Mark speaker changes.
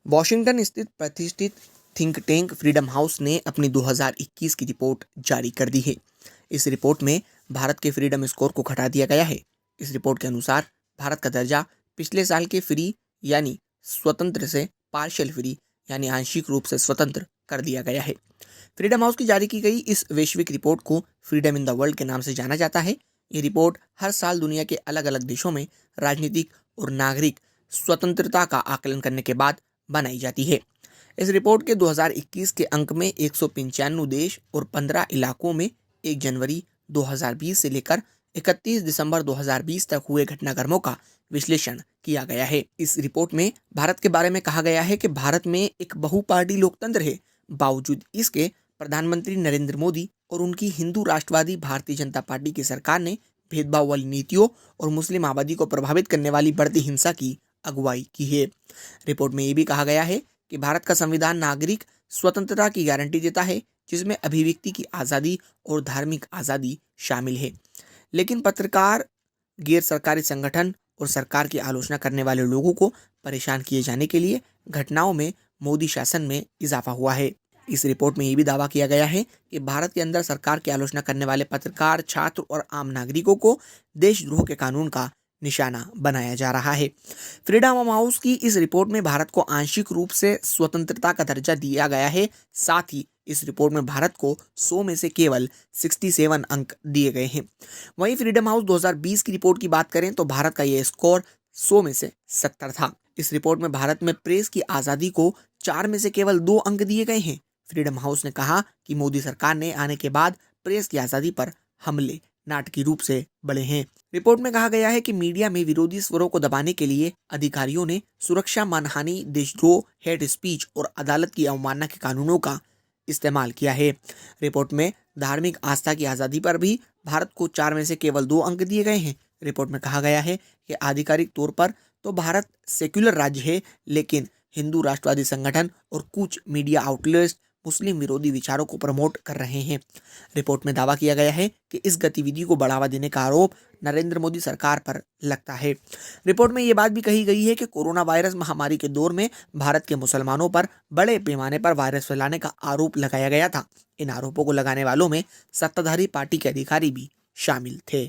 Speaker 1: Washington स्थित प्रतिष्ठित think tank freedom house ने अपनी 2021 की रिपोर्ट जारी कर दी है। इस रिपोर्ट में भारत के फ्रीडम स्कोर को घटा दिया गया है। इस रिपोर्ट के अनुसार भारत का दर्जा पिछले साल के फ्री यानी स्वतंत्र से पार्शियल फ्री यानी आंशिक रूप से स्वतंत्र कर दिया गया है। फ्रीडम हाउस की जारी की गई इस वैश्विक रिपोर्ट को फ्रीडम इन द वर्ल्ड के नाम से जाना जाता है। ये रिपोर्ट हर साल दुनिया के अलग अलग देशों में राजनीतिक और नागरिक स्वतंत्रता का आकलन करने के बाद बनाई जाती है। इस रिपोर्ट के 2021 के अंक में 195 देश और 15 इलाकों में 1 जनवरी 2020 से लेकर 31 दिसंबर 2020 तक हुए घटनाक्रमों का विश्लेषण किया गया है। इस रिपोर्ट में भारत के बारे में कहा गया है कि भारत में एक बहुपार्टी लोकतंत्र है। बावजूद इसके प्रधानमंत्री नरेंद्र मोदी और उनकी हिंदू राष्ट्रवादी भारतीय जनता पार्टी की सरकार ने भेदभाव वाली नीतियों और मुस्लिम आबादी को प्रभावित करने वाली बढ़ती हिंसा की अगुवाई की है। रिपोर्ट में ये भी कहा गया है कि भारत का संविधान नागरिक स्वतंत्रता की गारंटी देता है, जिसमें अभिव्यक्ति की आज़ादी और धार्मिक आज़ादी शामिल है। लेकिन पत्रकार, गैर सरकारी संगठन और सरकार की आलोचना करने वाले लोगों को परेशान किए जाने के लिए घटनाओं में मोदी शासन में इजाफा हुआ है। इस रिपोर्ट में ये भी दावा किया गया है कि भारत के अंदर सरकार की आलोचना करने वाले पत्रकार, छात्र और आम नागरिकों को देशद्रोह के कानून का निशाना बनाया जा रहा है। फ्रीडम हाउस की इस रिपोर्ट में भारत को आंशिक रूप से स्वतंत्रता का दर्जा दिया गया है। साथ ही इस रिपोर्ट में भारत को 100 में से केवल 67 अंक दिए गए हैं। वहीं फ्रीडम हाउस 2020 की रिपोर्ट की बात करें तो भारत का यह स्कोर 100 में से 70 था। इस रिपोर्ट में भारत में प्रेस की आज़ादी को 4 में से केवल 2 अंक दिए गए हैं। फ्रीडम हाउस ने कहा कि मोदी सरकार ने आने के बाद प्रेस की आज़ादी पर हमले नाटकीय रूप से बढ़े हैं। रिपोर्ट में कहा गया है कि मीडिया में विरोधी स्वरों को दबाने के लिए अधिकारियों ने सुरक्षा, मानहानि, देशद्रोह, हेट स्पीच और अदालत की अवमानना के कानूनों का इस्तेमाल किया है। रिपोर्ट में धार्मिक आस्था की आज़ादी पर भी भारत को 4 में से केवल 2 अंक दिए गए हैं। रिपोर्ट में कहा गया है कि आधिकारिक तौर पर तो भारत सेक्युलर राज्य है, लेकिन हिंदू राष्ट्रवादी संगठन और कुछ मीडिया आउटलेट्स मुस्लिम विरोधी विचारों को प्रमोट कर रहे हैं। रिपोर्ट में दावा किया गया है कि इस गतिविधि को बढ़ावा देने का आरोप नरेंद्र मोदी सरकार पर लगता है। रिपोर्ट में ये बात भी कही गई है कि कोरोना वायरस महामारी के दौर में भारत के मुसलमानों पर बड़े पैमाने पर वायरस फैलाने का आरोप लगाया गया था। इन आरोपों को लगाने वालों में सत्ताधारी पार्टी के अधिकारी भी शामिल थे।